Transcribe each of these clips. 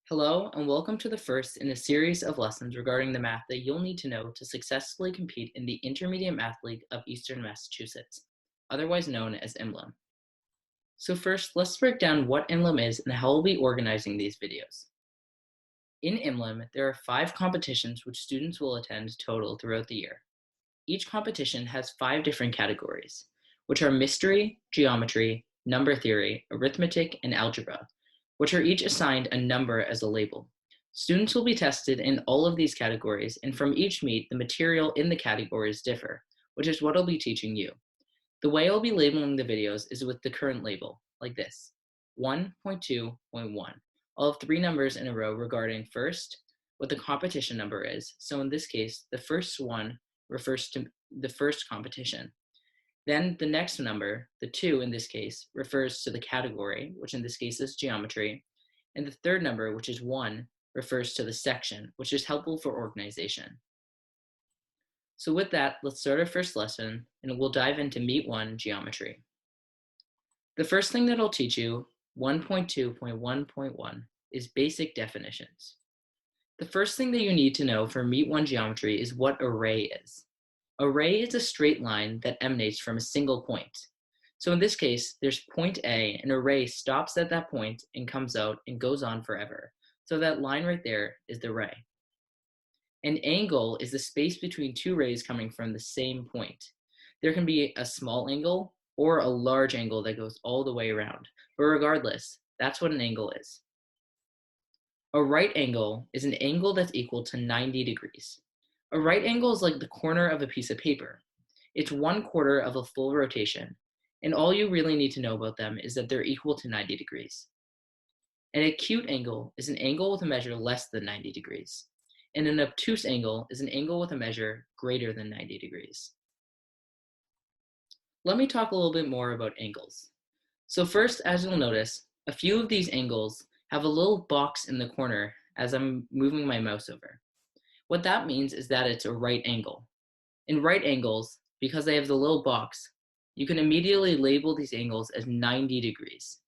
Hello, and welcome to the first in a series of lessons regarding the math that you'll need to know to successfully compete in the Intermediate Math League of Eastern Massachusetts, otherwise known as IMLEM. So first, let's break down what IMLEM is and how we'll be organizing these videos. In IMLEM, there are 5 competitions which students will attend total throughout the year. Each competition has 5 different categories, which are mystery, geometry, number theory, arithmetic, and algebra, which are each assigned a number as a label. Students will be tested in all of these categories, and from each meet, the material in the categories differ, which is what I'll be teaching you. The way I'll be labeling the videos is with the current label, like this, 1.2.1. I'll have 3 numbers in a row regarding first, what the competition number is. So in this case, the first one refers to the first competition. Then the next number, the 2 in this case, refers to the category, which in this case is geometry. And the third number, which is 1, refers to the section, which is helpful for organization. So with that, let's start our first lesson, and we'll dive into Meet 1 Geometry. The first thing that I'll teach you, 1.2.1.1, is basic definitions. The first thing that you need to know for Meet 1 Geometry is what array is. Array is a straight line that emanates from a single point. So in this case, there's point A, and array stops at that point and comes out and goes on forever. So that line right there is the ray. An angle is the space between 2 rays coming from the same point. There can be a small angle or a large angle that goes all the way around. But regardless, that's what an angle is. A right angle is an angle that's equal to 90 degrees. A right angle is like the corner of a piece of paper. It's 1/4 of a full rotation, and all you really need to know about them is that they're equal to 90 degrees. An acute angle is an angle with a measure less than 90 degrees, and an obtuse angle is an angle with a measure greater than 90 degrees. Let me talk a little bit more about angles. So first, as you'll notice, a few of these angles have a little box in the corner as I'm moving my mouse over. What that means is that it's a right angle. In right angles, because they have the little box, you can immediately label these angles as 90 degrees.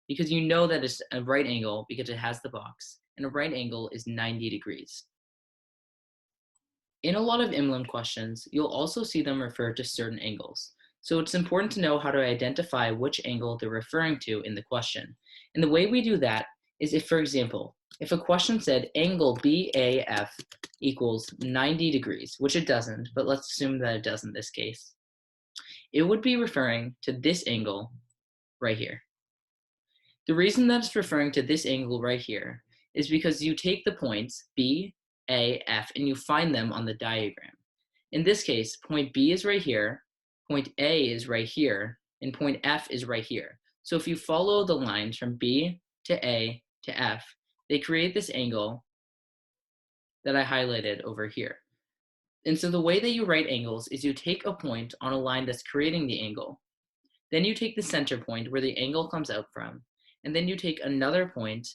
Because you know that it's a right angle because it has the box, and a right angle is 90 degrees. In a lot of IMLEM questions, you'll also see them refer to certain angles. So it's important to know how to identify which angle they're referring to in the question. And the way we do that is if, for example, if a question said angle BAF equals 90 degrees, which it doesn't, but let's assume that it does in this case, it would be referring to this angle right here. The reason that it's referring to this angle right here is because you take the points B, A, F, and you find them on the diagram. In this case, point B is right here, point A is right here, and point F is right here. So if you follow the lines from B to A to F, they create this angle that I highlighted over here. And so the way that you write angles is you take a point on a line that's creating the angle. Then you take the center point where the angle comes out from. And then you take another point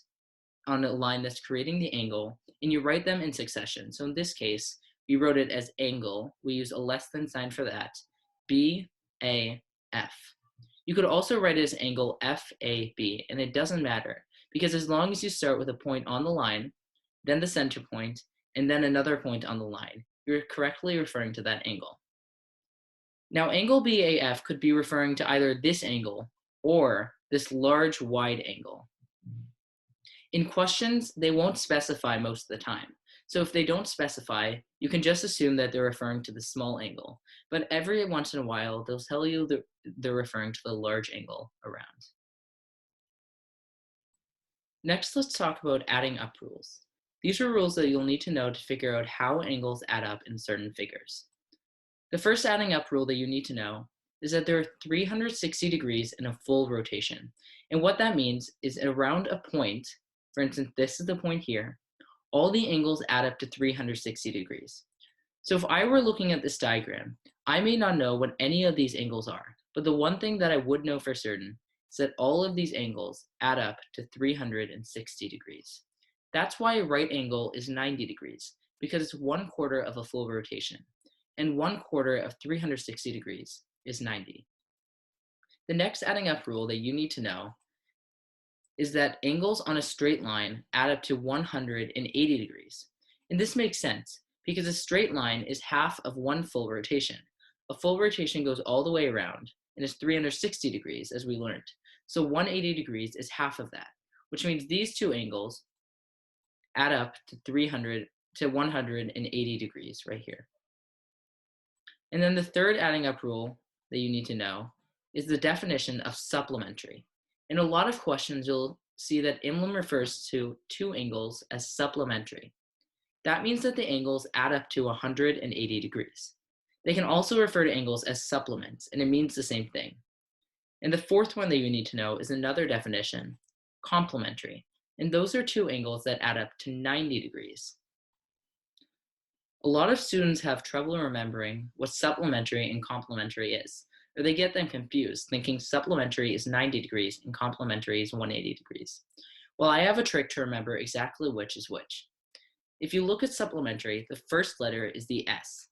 on a line that's creating the angle, and you write them in succession. So in this case, we wrote it as angle. We use a less than sign for that. B, A, F. You could also write it as angle F, A, B, and it doesn't matter because as long as you start with a point on the line, then the center point, and then another point on the line, you're correctly referring to that angle. Now, angle BAF could be referring to either this angle or this large wide angle. In questions, they won't specify most of the time. So if they don't specify, you can just assume that they're referring to the small angle. But every once in a while, they'll tell you that they're referring to the large angle around. Next, let's talk about adding up rules. These are rules that you'll need to know to figure out how angles add up in certain figures. The first adding up rule that you need to know is that there are 360 degrees in a full rotation. And what that means is around a point, for instance, this is the point here, all the angles add up to 360 degrees. So if I were looking at this diagram, I may not know what any of these angles are, but the one thing that I would know for certain is that all of these angles add up to 360 degrees. That's why a right angle is 90 degrees, because it's 1/4 of a full rotation, and 1/4 of 360 degrees is 90. The next adding up rule that you need to know is that angles on a straight line add up to 180 degrees. And this makes sense because a straight line is half of one full rotation. A full rotation goes all the way around and is 360 degrees, as we learned. So 180 degrees is half of that, which means these two angles add up to 180 degrees right here. And then the third adding up rule that you need to know is the definition of supplementary. In a lot of questions, you'll see that IMLEM refers to two angles as supplementary. That means that the angles add up to 180 degrees. They can also refer to angles as supplements, and it means the same thing. And the fourth one that you need to know is another definition, complementary. And those are two angles that add up to 90 degrees. A lot of students have trouble remembering what supplementary and complementary is, or they get them confused, thinking supplementary is 90 degrees and complementary is 180 degrees. Well, I have a trick to remember exactly which is which. If you look at supplementary, the first letter is the S.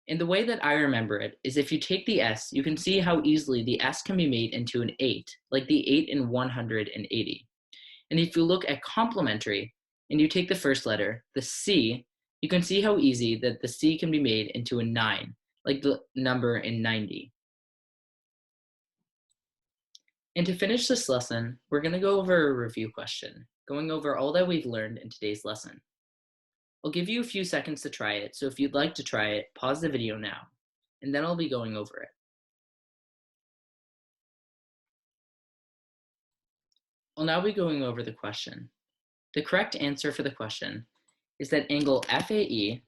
And the way that I remember it is if you take the S, you can see how easily the S can be made into an 8, like the 8 in 180. And if you look at complementary, and you take the first letter, the C, you can see how easy that the C can be made into a 9, like the number in 90. And to finish this lesson, we're going to go over a review question, going over all that we've learned in today's lesson. I'll give you a few seconds to try it, so if you'd like to try it, pause the video now, and then I'll be going over it. I'll now be going over the question. The correct answer for the question is that angle FAE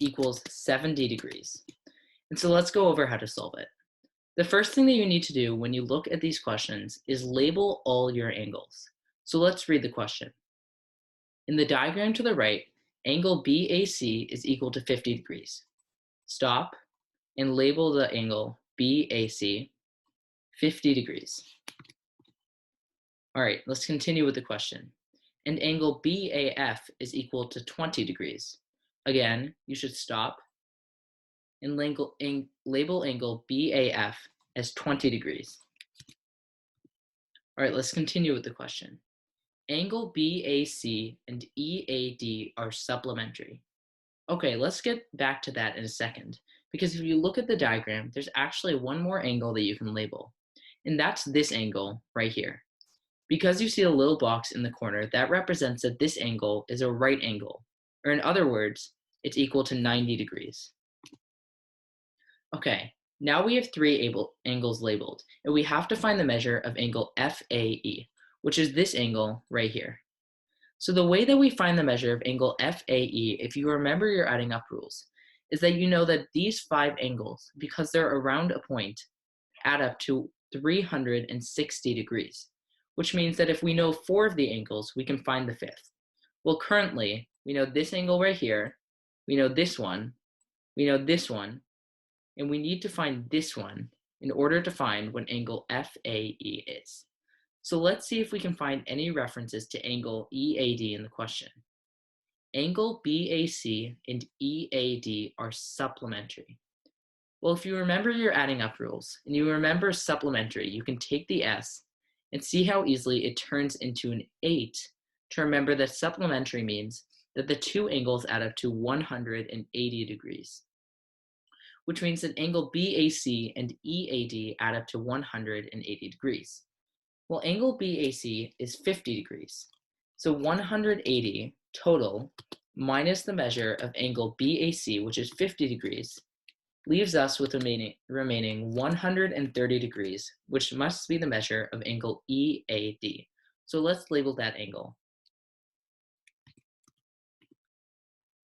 equals 70 degrees. And so let's go over how to solve it. The first thing that you need to do when you look at these questions is label all your angles. So let's read the question. In the diagram to the right, angle BAC is equal to 50 degrees. Stop and label the angle BAC 50 degrees. All right, let's continue with the question. And angle BAF is equal to 20 degrees. Again, you should stop and label angle BAF as 20 degrees. All right, let's continue with the question. Angle BAC and EAD are supplementary. Okay, let's get back to that in a second, because if you look at the diagram, there's actually one more angle that you can label, and that's this angle right here. Because you see a little box in the corner, that represents that this angle is a right angle, or in other words, it's equal to 90 degrees. Okay, now we have three angles labeled, and we have to find the measure of angle FAE, which is this angle right here. So the way that we find the measure of angle FAE, if you remember your adding up rules, is that you know that these 5 angles, because they're around a point, add up to 360 degrees, which means that if we know 4 of the angles, we can find the 5th. Well, currently, we know this angle right here, we know this one, we know this one, and we need to find this one in order to find what angle FAE is. So let's see if we can find any references to angle EAD in the question. Angle BAC and EAD are supplementary. Well, if you remember your adding up rules and you remember supplementary, you can take the S and see how easily it turns into an 8 to remember that supplementary means that the two angles add up to 180 degrees, which means that angle BAC and EAD add up to 180 degrees. Well, angle BAC is 50 degrees. So 180 total minus the measure of angle BAC, which is 50 degrees, leaves us with remaining 130 degrees, which must be the measure of angle EAD. So let's label that angle.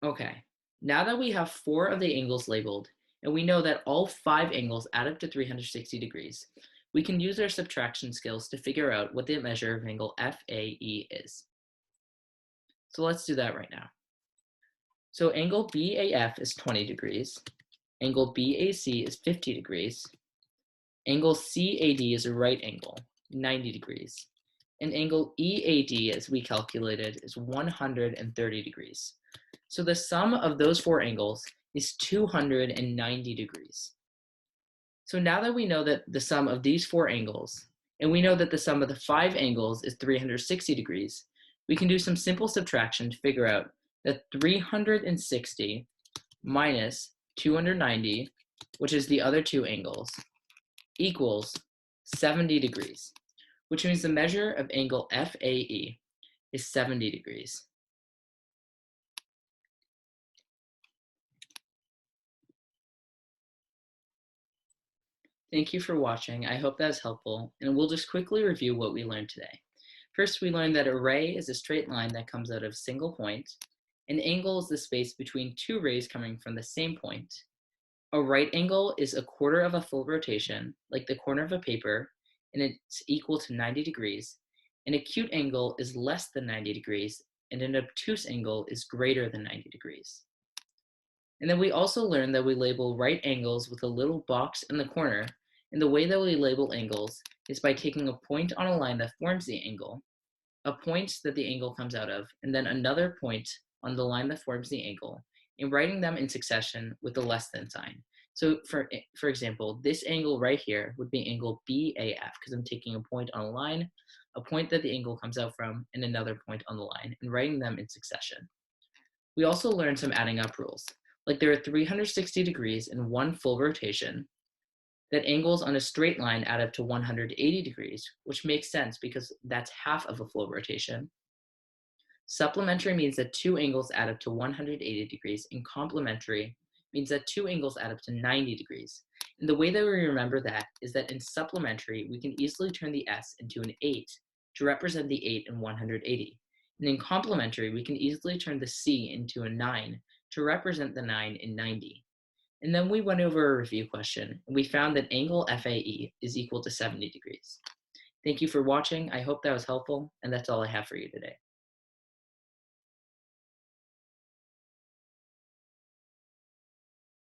Okay, now that we have 4 of the angles labeled, and we know that all 5 angles add up to 360 degrees, we can use our subtraction skills to figure out what the measure of angle FAE is. So let's do that right now. So angle BAF is 20 degrees, angle BAC is 50 degrees, angle CAD is a right angle, 90 degrees, and angle EAD, as we calculated, is 130 degrees. So the sum of those 4 angles is 290 degrees. So now that we know that the sum of these 4 angles and we know that the sum of the 5 angles is 360 degrees, we can do some simple subtraction to figure out that 360 minus 290, which is the other 2 angles, equals 70 degrees, which means the measure of angle FAE is 70 degrees. Thank you for watching. I hope that was helpful, and we'll just quickly review what we learned today. First, we learned that a ray is a straight line that comes out of a single point. An angle is the space between 2 rays coming from the same point. A right angle is a quarter of a full rotation, like the corner of a paper, and it's equal to 90 degrees. An acute angle is less than 90 degrees, and an obtuse angle is greater than 90 degrees. And then we also learned that we label right angles with a little box in the corner, and the way that we label angles is by taking a point on a line that forms the angle, a point that the angle comes out of, and then another point on the line that forms the angle, and writing them in succession with the less than sign. So for example, this angle right here would be angle BAF, because I'm taking a point on a line, a point that the angle comes out from, and another point on the line, and writing them in succession. We also learned some adding up rules, like there are 360 degrees in one full rotation, that angles on a straight line add up to 180 degrees, which makes sense because that's half of a full rotation. Supplementary means that 2 angles add up to 180 degrees, and complementary means that 2 angles add up to 90 degrees. And the way that we remember that is that in supplementary, we can easily turn the S into an 8 to represent the 8 in 180. And in complementary, we can easily turn the C into a 9 to represent the 9 in 90. And then we went over a review question, and we found that angle FAE is equal to 70 degrees. Thank you for watching. I hope that was helpful, and that's all I have for you today.